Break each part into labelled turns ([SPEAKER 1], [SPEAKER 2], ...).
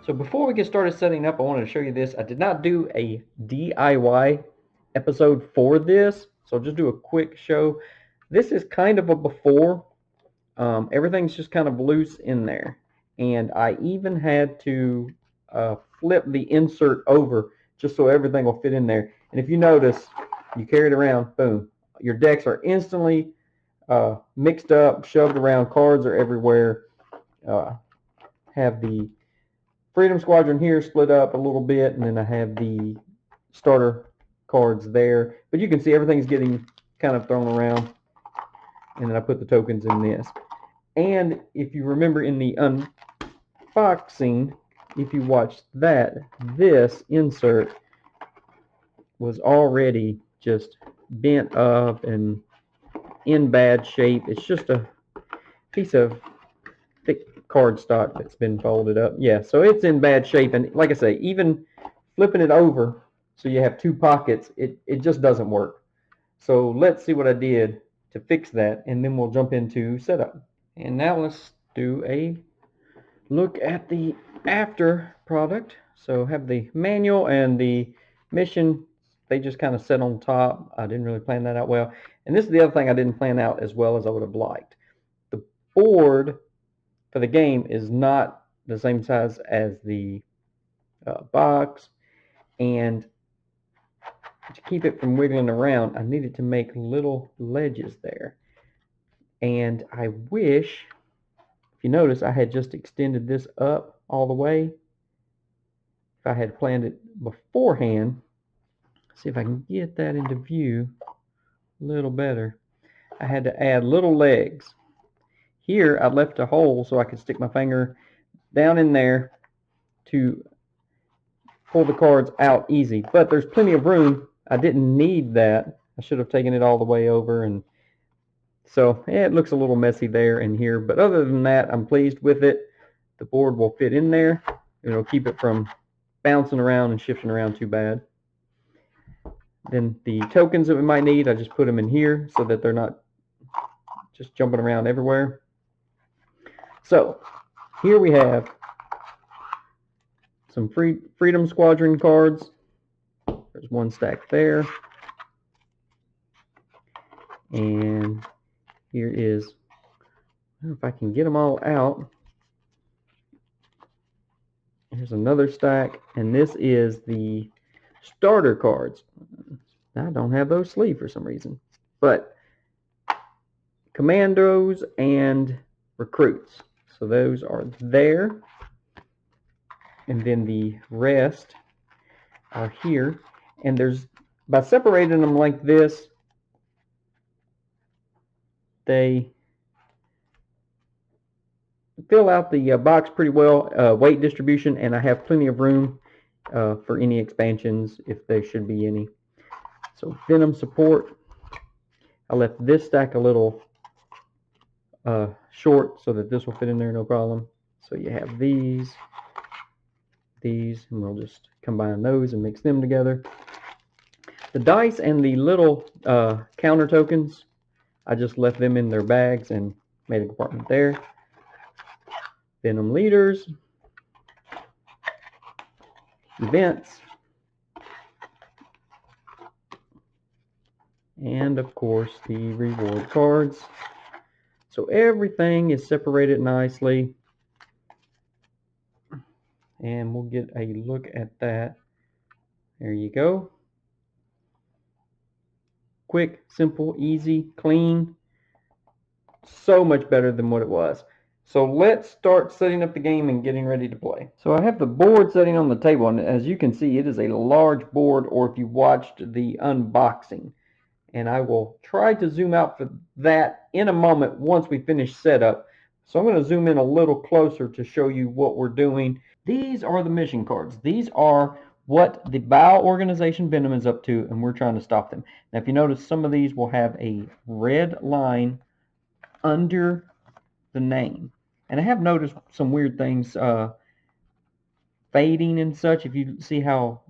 [SPEAKER 1] So before we get started setting up, I wanted to show you this. I did not do a DIY episode for this, so I'll just do a quick show. This is kind of a before. Everything's just kind of loose in there. And I even had to flip the insert over just so everything will fit in there. And if you notice, you carry it around, boom. Your decks are instantly mixed up, shoved around, cards are everywhere. Have the Freedom Squadron here split up a little bit, and then I have the starter cards there. But you can see everything's getting kind of thrown around, and then I put the tokens in this. And if you remember in the unboxing, if you watched that, this insert was already just bent up and in bad shape. It's just a piece of thick cardstock that's been folded up. Yeah, so it's in bad shape. And like I say, even flipping it over so you have two pockets, it just doesn't work. So let's see what I did to fix that, and then we'll jump into setup. And now let's do a look at the after product. So have the manual and the mission. They just kind of set on top. I didn't really plan that out well. And this is the other thing I didn't plan out as well as I would have liked. The board for the game is not the same size as the box. And to keep it from wiggling around, I needed to make little ledges there. And I wish, if you notice, I had just extended this up all the way. If I had planned it beforehand, see if I can get that into view a little better. I had to add little legs. Here I left a hole so I could stick my finger down in there to pull the cards out easy. But there's plenty of room. I didn't need that. I should have taken it all the way over, and so it looks a little messy there and here. But other than that, I'm pleased with it. The board will fit in there. It'll keep it from bouncing around and shifting around too bad. Then the tokens that we might need, I just put them in here so that they're not just jumping around everywhere. So here we have some Freedom Squadron cards. There's one stack there. And here is, I don't know if I can get them all out. Here's another stack, and this is the starter cards. I don't have those sleeved for some reason. But commandos and recruits. So those are there. And then the rest are here. And there's, by separating them like this, they fill out the box pretty well, weight distribution, and I have plenty of room for any expansions if there should be any. So Venom support, I left this stack a little short so that this will fit in there no problem. So you have these, and we'll just combine those and mix them together. The dice and the little counter tokens, I just left them in their bags and made a compartment there. Venom leaders, events, and of course the reward cards. So everything is separated nicely, and we'll get a look at that. There you go. Quick, simple, easy, clean. So much better than what it was. So let's start setting up the game and getting ready to play. So I have the board setting on the table, and as you can see, it is a large board, or if you watched the unboxing. And I will try to zoom out for that in a moment once we finish setup. So I'm going to zoom in a little closer to show you what we're doing. These are the mission cards. These are what the Bow organization Venom is up to, and we're trying to stop them. Now if you notice, some of these will have a red line under the name. And I have noticed some weird things fading and such. If you see how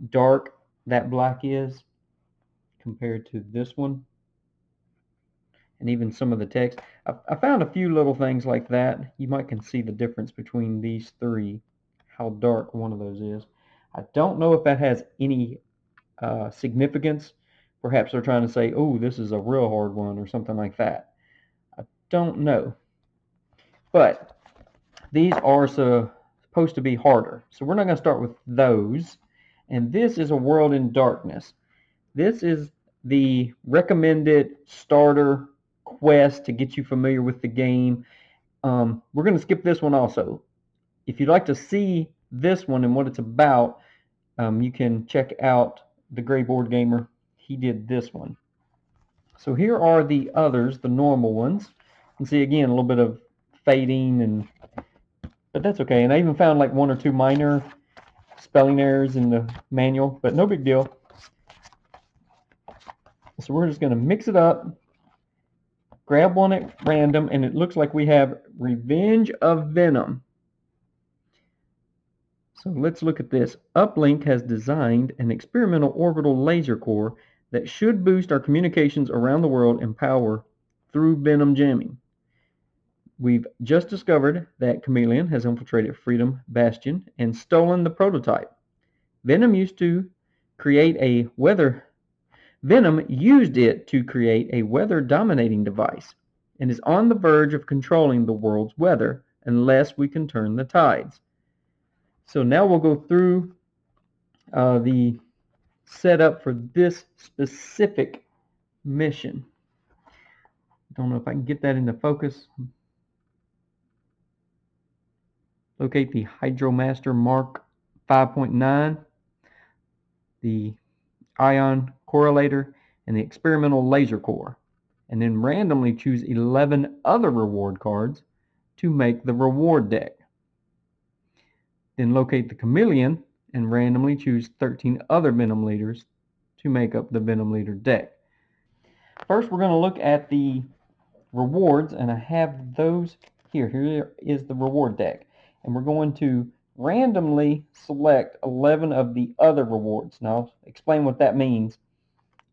[SPEAKER 1] dark that black is compared to this one, and even some of the text, I found a few little things like that. You might can see the difference between these three. how dark one of those is. I don't know if that has any significance. Perhaps they're trying to say, oh, this is a real hard one or something like that. I don't know. But these are supposed to be harder. So we're not going to start with those. And this is A World in Darkness. This is the recommended starter quest to get you familiar with the game. We're going to skip this one also. If you'd like to see this one and what it's about, you can check out the Gray Board Gamer. He did this one. So here are the others, the normal ones. You can see again a little bit of fading, but that's okay. And I even found like one or two minor spelling errors in the manual, but no big deal. So we're just going to mix it up, grab one at random, and it looks like we have Revenge of Venom. So let's look at this. Uplink has designed an experimental orbital laser core that should boost our communications around the world and power through Venom jamming. We've just discovered that Chameleon has infiltrated Freedom Bastion and stolen the prototype. Venom used it to create a weather-dominating device and is on the verge of controlling the world's weather unless we can turn the tides. So now we'll go through the setup for this specific mission. Don't know if I can get that into focus. Locate the Hydromaster Mark 5.9, the ion correlator, and the experimental laser core, and then randomly choose 11 other reward cards to make the reward deck. Then locate the Chameleon and randomly choose 13 other Venom leaders to make up the Venom leader deck. First, we're going to look at the rewards, and I have those here. Here is the reward deck, and we're going to randomly select 11 of the other rewards. Now, I'll explain what that means.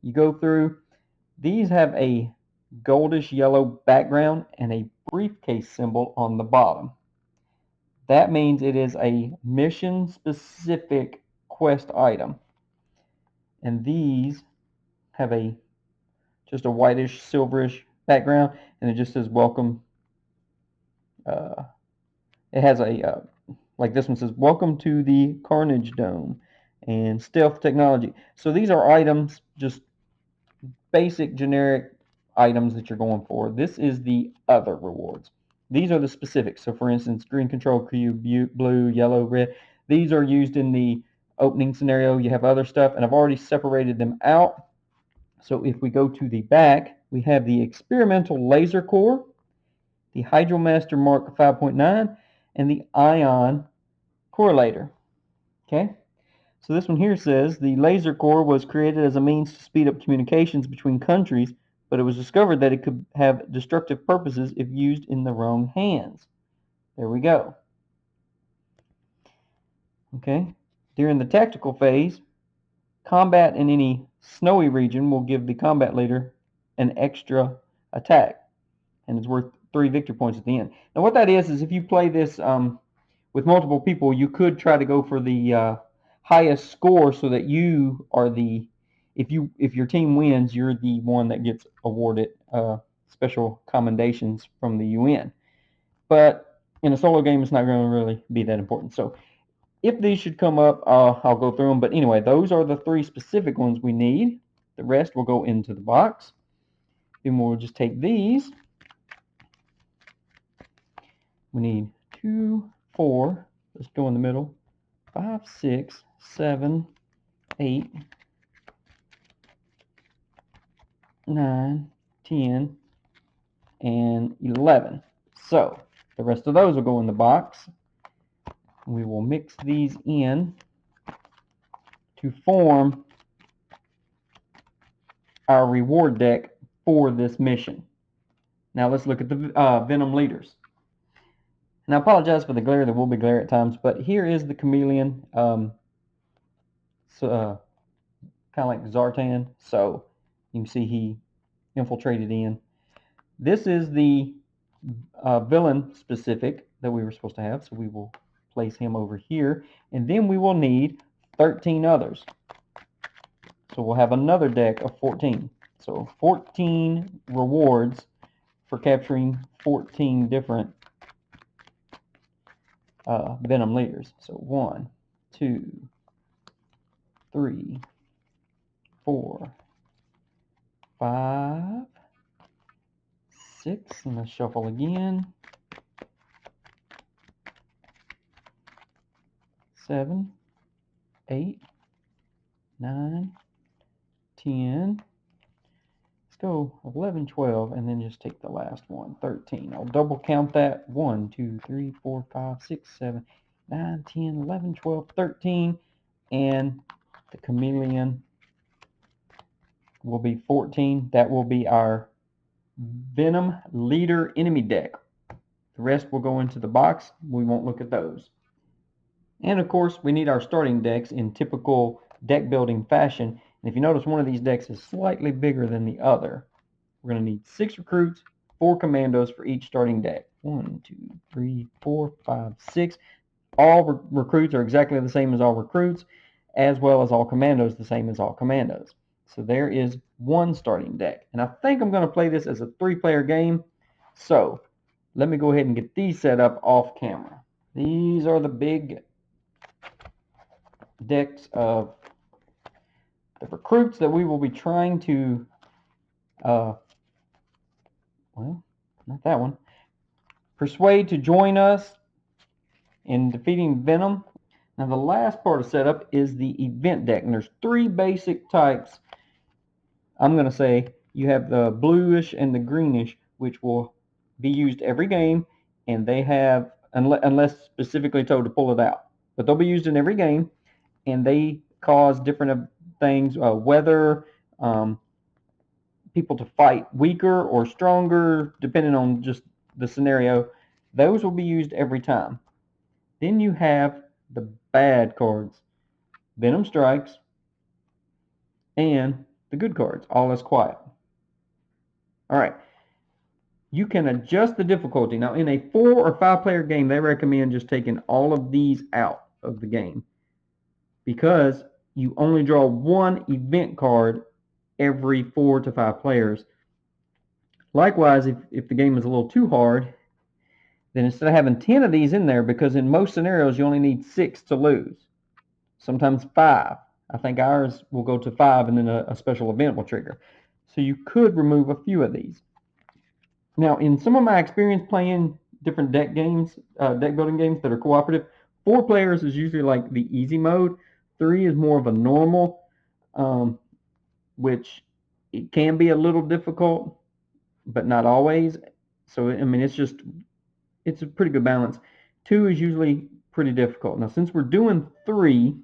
[SPEAKER 1] You go through, these have a goldish yellow background and a briefcase symbol on the bottom. That means it is a mission specific quest item. And these have just a whitish silverish background, and it just says welcome. It has like this one says welcome to the Carnage Dome and stealth technology. So these are items, just basic generic items that you're going for. This is the other rewards. These are the specifics. So for instance, green control cube, blue, yellow, red. These are used in the opening scenario. You have other stuff, and I've already separated them out. So if we go to the back, we have the experimental laser core, the Hydromaster Mark 5.9, and the ion correlator. Okay? So this one here says the laser core was created as a means to speed up communications between countries, but it was discovered that it could have destructive purposes if used in the wrong hands. There we go. Okay. During the tactical phase, combat in any snowy region will give the combat leader an extra attack, and it's worth 3 victory points at the end. Now what that is if you play this with multiple people, you could try to go for the highest score so that you are if your team wins, you're the one that gets awarded special commendations from the UN. But in a solo game, it's not going to really be that important. So if these should come up, I'll go through them. But anyway, those are the 3 specific ones we need. The rest will go into the box. Then we'll just take these. We need 2, 4. Let's go in the middle. 5, 6, 7, 8, 9, 10, and 11. So the rest of those will go in the box. We will mix these in to form our reward deck for this mission. Now let's look at the Venom leaders. And I apologize for the glare. There will be glare at times, but here is the Chameleon, kind of like Zartan. So you can see he infiltrated in. This is the villain specific that we were supposed to have, so we will place him over here. And then we will need 13 others. So we'll have another deck of 14. So 14 rewards for capturing 14 different Venom leaders. So 1, 2, 3, 4, 5, 6, and let's shuffle again. 7, 8, 9, 10. Let's go 11, 12, and then just take the last one, 13. I'll double count that. 1, 2, 3, 4, 5, 6, 7, 9, 10, 11, 12, 13, and the chameleon will be 14. That will be our Venom leader enemy deck. The rest will go into the box. We won't look at those. And of course, we need our starting decks in typical deck building fashion. And if you notice, one of these decks is slightly bigger than the other. We're going to need 6 recruits, 4 commandos for each starting deck. 1, 2, 3, 4, 5, 6. All recruits are exactly the same as all recruits, as well as all commandos the same as all commandos. So there is one starting deck. And I think I'm going to play this as a 3-player game. So let me go ahead and get these set up off camera. These are the big decks of the recruits that we will be trying to, well, not that one, persuade to join us in defeating Venom. Now the last part of setup is the event deck, and there's 3 basic types. I'm going to say you have the bluish and the greenish, which will be used every game, and they have, unless specifically told to pull it out, but they'll be used in every game, and they cause different things, weather, people to fight weaker or stronger, depending on just the scenario. Those will be used every time. Then you have the bad cards, Venom Strikes, and the good cards, All Is Quiet. All right. You can adjust the difficulty. Now, in a 4 or 5-player game, they recommend just taking all of these out of the game because you only draw 1 event card every 4 to 5 players. Likewise, if the game is a little too hard, then instead of having 10 of these in there, because in most scenarios you only need 6 to lose, sometimes 5. I think ours will go to 5 and then a special event will trigger. So you could remove a few of these. Now, in some of my experience playing different deck games, deck building games that are cooperative, 4 players is usually like the easy mode. 3 is more of a normal, which it can be a little difficult, but not always. So, I mean, it's a pretty good balance. 2 is usually pretty difficult. Now, since we're doing 3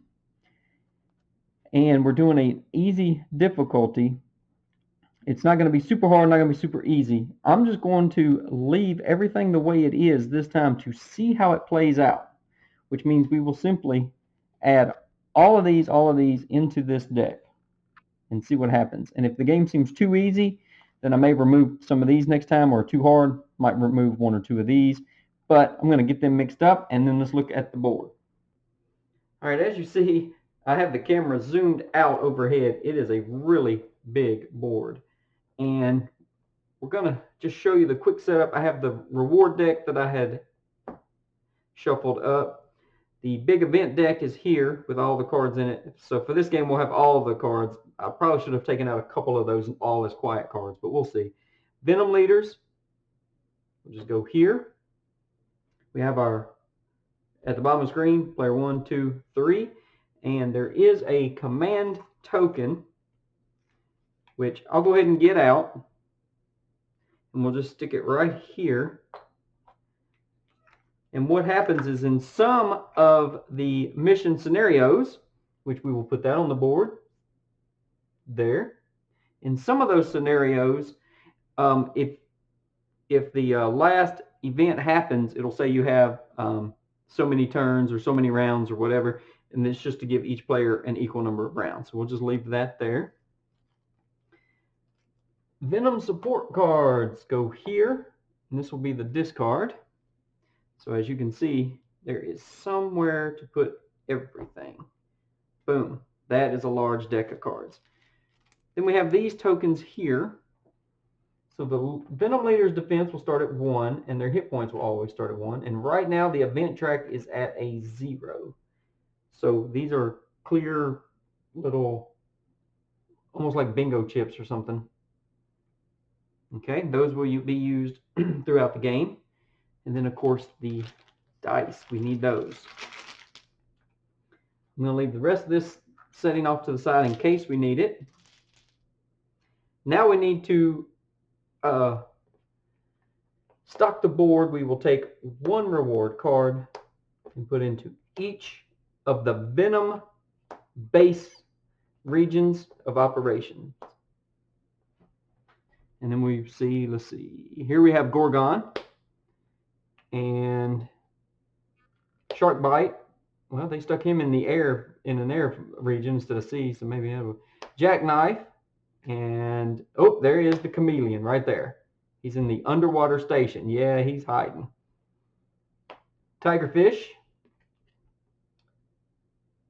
[SPEAKER 1] and we're doing an easy difficulty, it's not going to be super hard, not going to be super easy. I'm just going to leave everything the way it is this time to see how it plays out, which means we will simply add all of these into this deck and see what happens. And if the game seems too easy, then I may remove some of these next time, or too hard, might remove 1 or 2 of these. But I'm going to get them mixed up, and then let's look at the board. All right, as you see, I have the camera zoomed out overhead. It is a really big board. And we're going to just show you the quick setup. I have the reward deck that I had shuffled up. The big event deck is here with all the cards in it. So for this game, we'll have all of the cards. I probably should have taken out a couple of those All Is Quiet cards, but we'll see. Venom leaders. We'll just go here. We have our, at the bottom of the screen, player 1, 2, 3. And there is a command token, which I'll go ahead and get out. And we'll just stick it right here. And what happens is in some of the mission scenarios, which we will put that on the board there. In some of those scenarios, if the last event happens, it'll say you have so many turns or so many rounds or whatever, and it's just to give each player an equal number of rounds. So we'll just leave that there. Venom support cards go here, and this will be the discard. So as you can see, There is somewhere to put everything. Boom. That is a large deck of cards. Then we have these tokens here. So the Venom Leader's defense will start at 1, and their hit points will always start at 1. And right now the event track is at a 0. So these are clear little, almost like bingo chips or something. Okay, those will be used throughout the game. And then, of course, the dice. We need those. I'm going to leave the rest of this setting off to the side in case we need it. Now we need to stock the board. We will take 1 reward card and put into each of the Venom base regions of operation. And then we see, let's see, here we have Gorgon and Shark Bite. Well, they stuck him in the air, in an air region instead of sea, so maybe have a Jackknife. And, oh, there is the Chameleon right there. He's in the underwater station. Yeah, he's hiding. Tigerfish.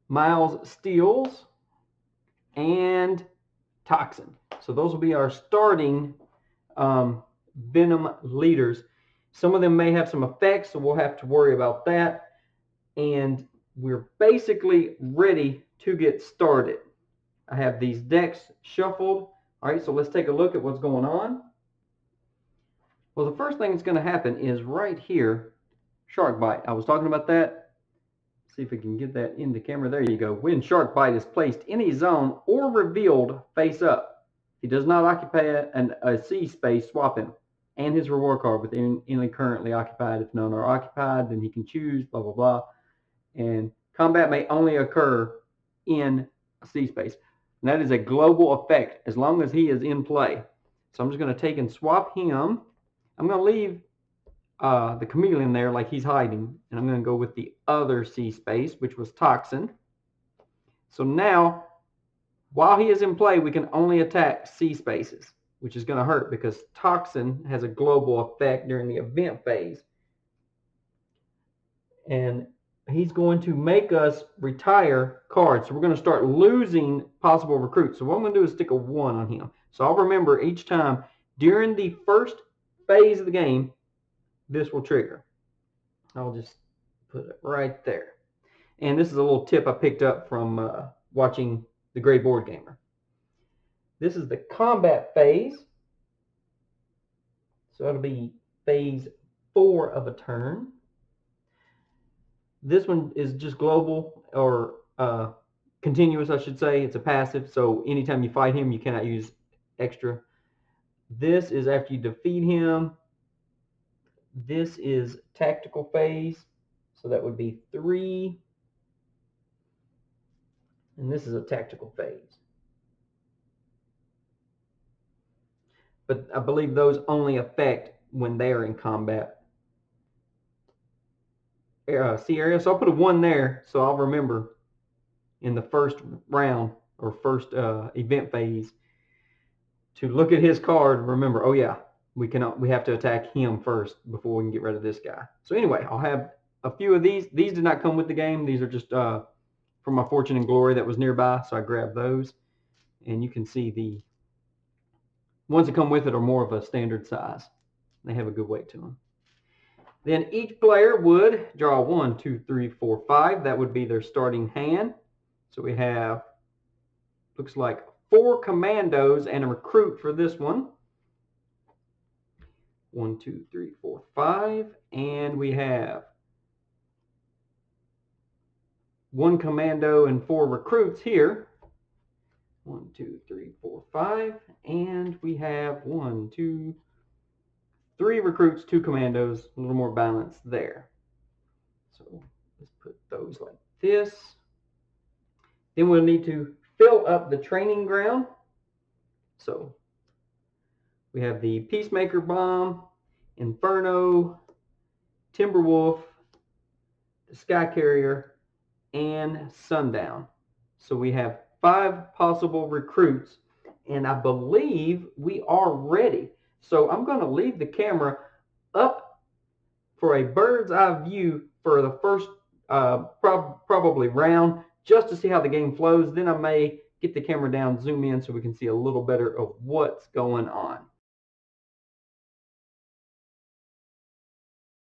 [SPEAKER 1] Miles Steels. And Toxin. So those will be our starting Venom leaders. Some of them may have some effects, so we'll have to worry about that. And we're basically ready to get started. I have these decks shuffled. All right, so let's take a look at what's going on. Well, the first thing that's going to happen is right here, Shark Bite. I was talking about that. See if we can get that in the camera. There you go. When Shark Bite is placed in a zone or revealed face up, he does not occupy a sea space, swap him and his reward card with any currently occupied. If none are occupied, then he can choose, blah, blah, blah. And combat may only occur in a sea space. And that is a global effect as long as he is in play. So I'm just going to take and swap him. I'm going to leave the Chameleon there like he's hiding. And I'm going to go with the other sea space, which was Toxin. So now, while he is in play, we can only attack sea spaces, which is going to hurt because Toxin has a global effect during the event phase. And he's going to make us retire cards. So we're going to start losing possible recruits. So what I'm going to do is stick a 1 on him. So I'll remember each time during the first phase of the game, this will trigger. I'll just put it right there. And this is a little tip I picked up from watching The Great Board Gamer. This is the combat phase. So it'll be phase 4 of a turn. This one is just global or continuous, I should say. It's a passive, so anytime you fight him, you cannot use extra. This is after you defeat him. This is tactical phase, so that would be 3. And this is a tactical phase. But I believe those only affect when they are in combat. Sea area. So I'll put a 1 there, so I'll remember in the first round or first event phase to look at his card. Remember, oh yeah, we have to attack him first before we can get rid of this guy. So anyway, I'll have a few of these. These did not come with the game. These are just from my Fortune and Glory that was nearby, so I grabbed those. And you can see the ones that come with it are more of a standard size. They have a good weight to them. Then each player would draw 1, 2, 3, 4, 5. That would be their starting hand. So we have, looks like 4 commandos and a recruit for this one. 1, 2, 3, 4, 5. And we have 1 commando and 4 recruits here. 1, 2, 3, 4, 5. And we have 1, 2, 3 recruits, 2 commandos, a little more balance there. So let's put those like this. Then we'll need to fill up the training ground. So we have the Peacemaker Bomb, Inferno, Timberwolf, the Sky Carrier, and Sundown. So we have 5 possible recruits, and I believe we are ready. So I'm going to leave the camera up for a bird's eye view for the first probably round, just to see how the game flows. Then I may get the camera down, zoom in so we can see a little better of what's going on.